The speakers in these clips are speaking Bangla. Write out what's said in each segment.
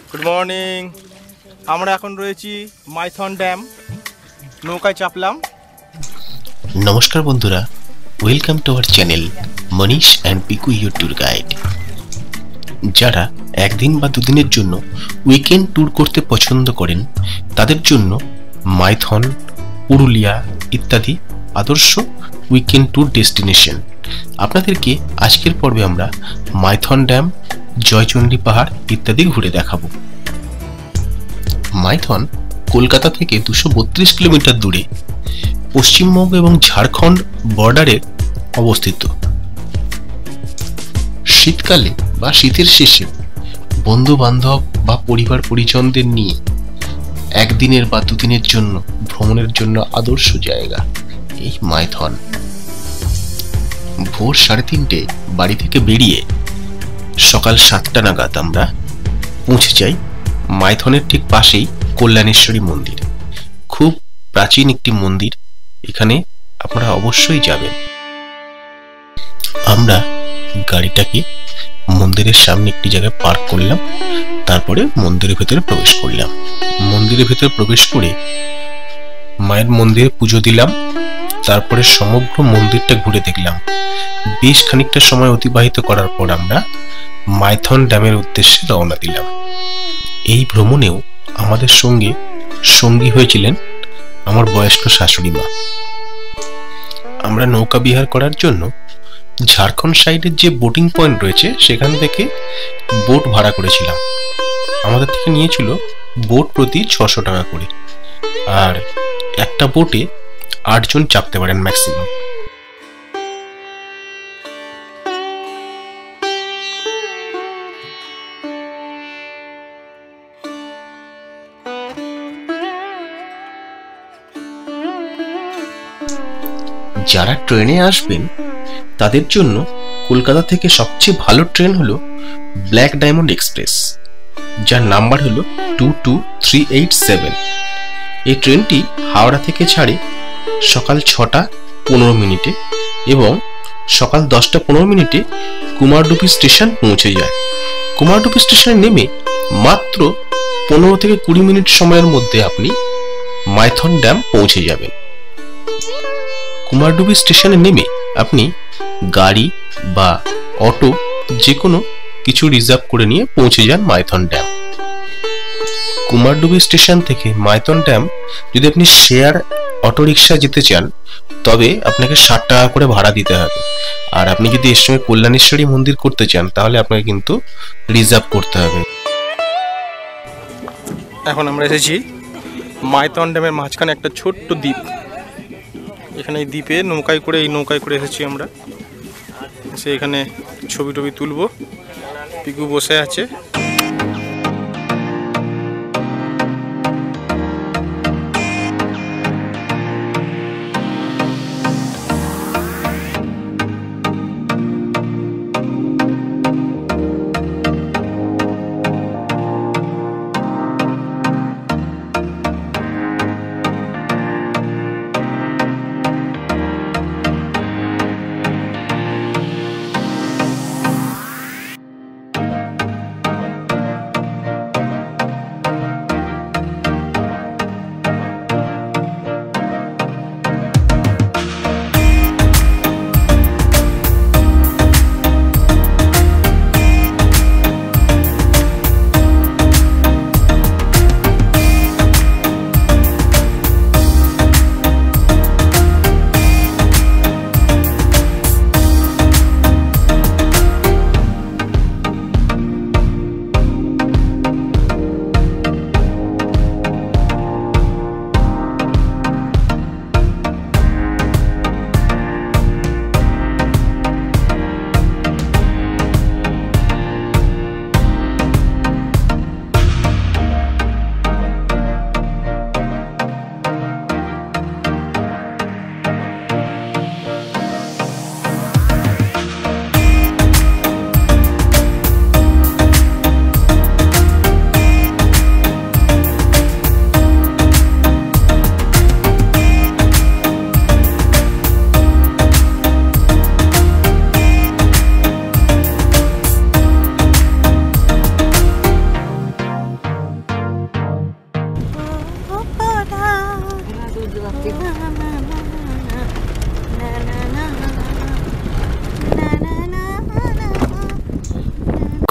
Good morning. আমরা এখন রয়েছি মাইথন ড্যাম, নৌকায় চাপলাম। নমস্কার বন্ধুরা, welcome to our channel Manish and Piku your tour guide. যারা একদিন বা দুদিনের জন্য উইকেন্ড ট্যুর করতে পছন্দ করেন তাদের জন্য মাইথন, পুরুলিয়া ইত্যাদি আদর্শ উইকেন্ড ট্যুর ডেস্টিনেশন। আপনাদেরকে আজকের পর্বে আমরা মাইথন ড্যাম, জয়চণ্ডী পাহাড় ইত্যাদি ঘুরে দেখাবো। মাইথন কলকাতা থেকে 232 কিলোমিটার দূরে পশ্চিমবঙ্গ এবং ঝাড়খণ্ড বর্ডারে অবস্থিত। শীতকালে বা শীতের শেষে বন্ধু বান্ধব বা পরিবার পরিজনদের নিয়ে একদিনের বা দুদিনের জন্য ভ্রমণের জন্য আদর্শ জায়গা এই মাইথন। ভোর 3:30 বাড়ি থেকে বেরিয়ে সকাল 7টা নাগাদ আমরা পৌঁছে যাই মাইথনের ঠিক পাশেই কল্যাণেশ্বরী মন্দির। খুব প্রাচীন একটি মন্দির, এখানে আপনারা অবশ্যই যাবেন। আমরা গাড়িটাকে মন্দিরের সামনে একটি জায়গায় পার্ক করলাম, তারপরে মন্দিরের ভেতরে প্রবেশ করলাম। মন্দিরের ভেতরে প্রবেশ করে মায়ের মন্দিরে পুজো দিলাম, তারপরে সমগ্র মন্দিরটা ঘুরে দেখলাম। বেশ খানিকটা সময় অতিবাহিত করার পর আমরা মাইথন ড্যামের উদ্দেশ্যে রওনা দিলাম। এই ভ্রমণেও আমাদের সঙ্গে সঙ্গী হয়েছিলেন আমার বয়স্ক শাশুড়ি মা। আমরা নৌকা বিহার করার জন্য ঝাড়খণ্ড সাইডের যে বোটিং পয়েন্ট রয়েছে সেখান থেকে বোট ভাড়া করেছিলাম। আমাদের থেকে নিয়েছিল বোট প্রতি 600 টাকা করে, আর একটা বোটে 8 জন চাপতে পারেন ম্যাক্সিমাম। যারা ট্রেনে আসবেন তাদের জন্য কলকাতা থেকে সবচেয়ে ভালো ট্রেন হলো ব্ল্যাক ডায়মন্ড এক্সপ্রেস, যার নাম্বার হলো 22387। এই ট্রেনটি হাওড়া থেকে ছাড়ে সকাল 6:15 এবং সকাল 10:15 কুমারডুবি স্টেশন পৌঁছে যায়। কুমারডুবি স্টেশনে নেমে মাত্র 15 থেকে 20 মিনিট সময়ের মধ্যে আপনি মাইথন ড্যাম পৌঁছে যাবেন। কুমারডুবি স্টেশনে নেমে আপনি গাড়ি বা অটো যে কোনো কিছু রিজার্ভ করে নিয়ে পৌঁছে যান মাইথন ড্যাম। কুমারডুবি স্টেশন থেকে মাইথন ড্যাম যদি আপনি শেয়ার অটো রিক্সা যেতে চান তবে আপনাকে 60 টাকা করে ভাড়া দিতে হবে, আর আপনি যদি এর সঙ্গে কল্যাণেশ্বরী মন্দির করতে চান তাহলে আপনাকে কিন্তু রিজার্ভ করতে হবে। এখন আমরা এসেছি মাইথন ড্যামের মাঝখানে একটা ছোট্ট দ্বীপ। এখানে এই দ্বীপে নৌকায় করে এসেছি আমরা। এখানে ছবি টবি তুলবো। পিকু বসে আছে।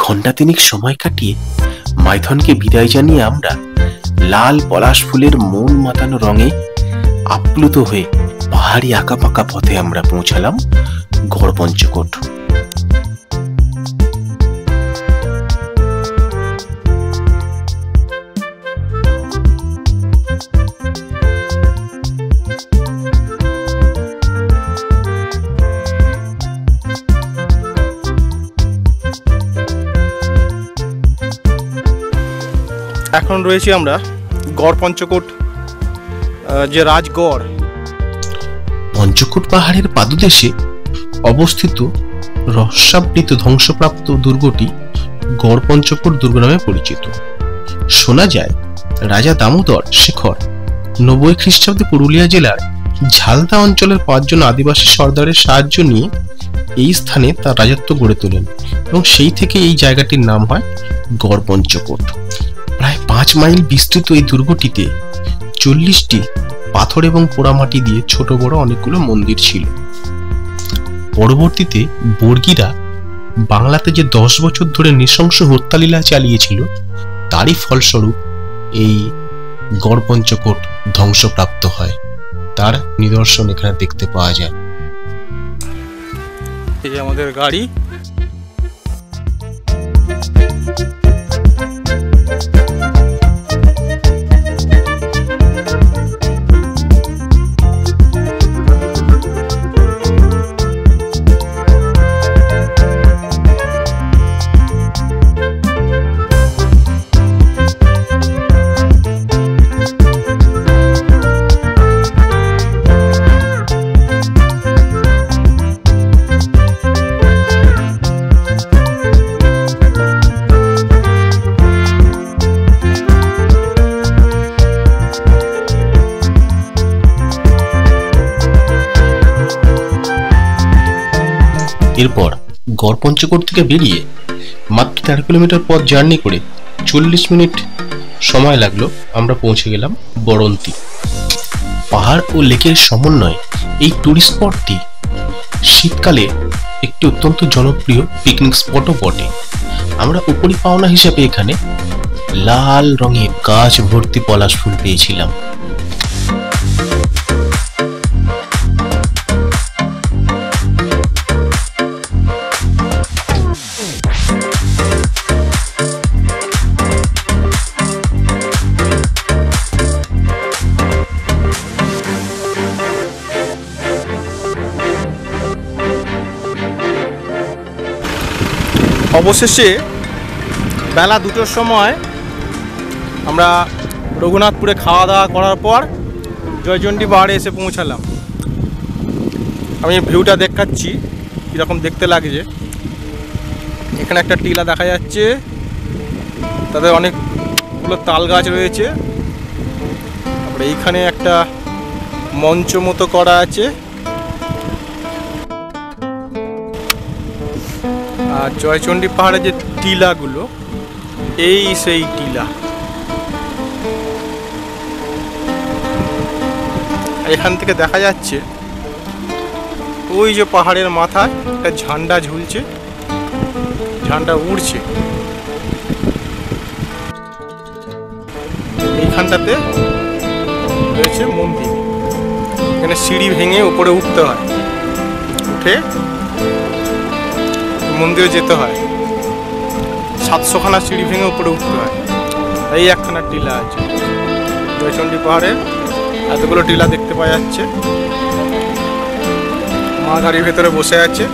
ঘন্টা তিনেক সময় কাটিয়ে মাইথনকে বিদায় জানিয়ে আমরা লাল পলাশ ফুলের মন মাতানো রঙে আপ্লুত হয়ে পাহাড়ি আঁকাপাকা পথে আমরা পৌঁছালাম গড়পঞ্চকোট। এখন রয়েছি আমরা গড়পঞ্চকোট যে রাজগড়। পঞ্চকোট পাহাড়ের পাদদেশে অবস্থিত রহস্যাবৃত ধ্বংসপ্রাপ্ত দুর্গটি গড়পঞ্চকোট দুর্গ নামে পরিচিত। শোনা যায় রাজা দামোদর শেখর 90 খ্রিস্টাব্দে পুরুলিয়া জেলার ঝালদা অঞ্চলের 5 জন আদিবাসী সর্দারের সাহায্য নিয়ে এই স্থানে তার রাজত্ব গড়ে তোলেন এবং সেই থেকে এই জায়গাটির নাম হয় গড়পঞ্চকোট। প্রায় 5 মাইল বিস্তৃত এই দুর্গটিতে 40টি পাথর এবং পোড়ামাটি দিয়ে ছোট বড় অনেকগুলো মন্দির ছিল। পরবর্তীতে বর্গীরা বাংলাতে যে 10 বছর ধরে নৃশংস হত্যালীলা চালিয়েছিল তারই ফলস্বরূপ এই গড়পঞ্চকোট ধ্বংসপ্রাপ্ত হয়, তার নিদর্শন এখানে দেখতে পাওয়া যায়। এই যে আমাদের গাড়ি। এরপর গড়পঞ্চকোট থেকে বেরিয়ে মাত্র 13 কিলোমিটার পথ জার্নি করে 40 মিনিট সময় লাগলো আমরা পৌঁছে গেলাম বড়ন্তি। পাহাড় ও লেকের সমন্বয়ে এই টুরিস্ট স্পটটি শীতকালে একটি অত্যন্ত জনপ্রিয় পিকনিক স্পটও বটে। আমরা উপরি পাওনা হিসেবে এখানে লাল রঙের গাছ ভর্তি পলাশ ফুল পেয়েছিলাম। অবশেষে বেলা 2টোর সময় আমরা রঘুনাথপুরে খাওয়া দাওয়া করার পর জয়চণ্ডী পাহাড়ে এসে পৌঁছালাম। আমি ভিউটা দেখাচ্ছি কীরকম দেখতে লাগছে। এখানে একটা টিলা দেখা যাচ্ছে, তাদের অনেকগুলো তাল গাছ রয়েছে। তারপরে এইখানে একটা মঞ্চ মতো করা আছে। আর জয়চণ্ডী পাহাড়ে যে টিলাগুলো, এই সেই টিলা। এখান থেকে দেখা যাচ্ছে ওই যে পাহাড়ের মাথায় একটা ঝান্ডা ঝুলছে, ঝান্ডা উড়ছে। এইখানটাতে রয়েছে মন্দির। এখানে সিঁড়ি ভেঙে উপরে উঠতে হয়, উঠে মন্দিরে যেতে হয়। 700খানা সিঁড়ি ভেঙে উপরে উঠতে হয়। এই একখানা টিলা আছে জয়চণ্ডী পাহাড়ে। এতগুলো টিলা দেখতে পাওয়া যাচ্ছে। মা গাড়ির ভেতরে বসে আছে।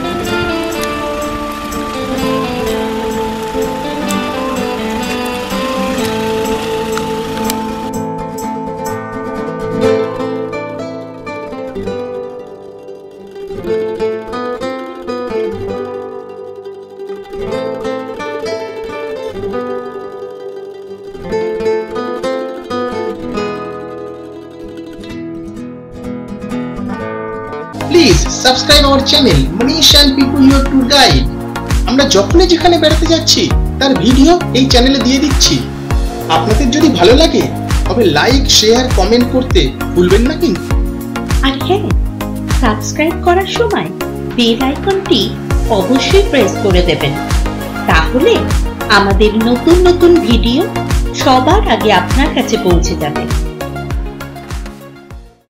Please subscribe our channel Manish and people your tour guide. আমরা যখনই যেখানে বেড়াতে যাচ্ছি তার ভিডিও এই চ্যানেলে দিয়ে দিচ্ছি। আপনাদের যদি ভালো লাগে তবে লাইক, শেয়ার, কমেন্ট করতে ভুলবেন না কিন্তু। আর হ্যাঁ, সাবস্ক্রাইব করার সময় বেল আইকনটি অবশ্যই প্রেস করে দেবেন। তাহলে আমাদের নতুন নতুন ভিডিও সবার আগে আপনার কাছে পৌঁছে যাবে।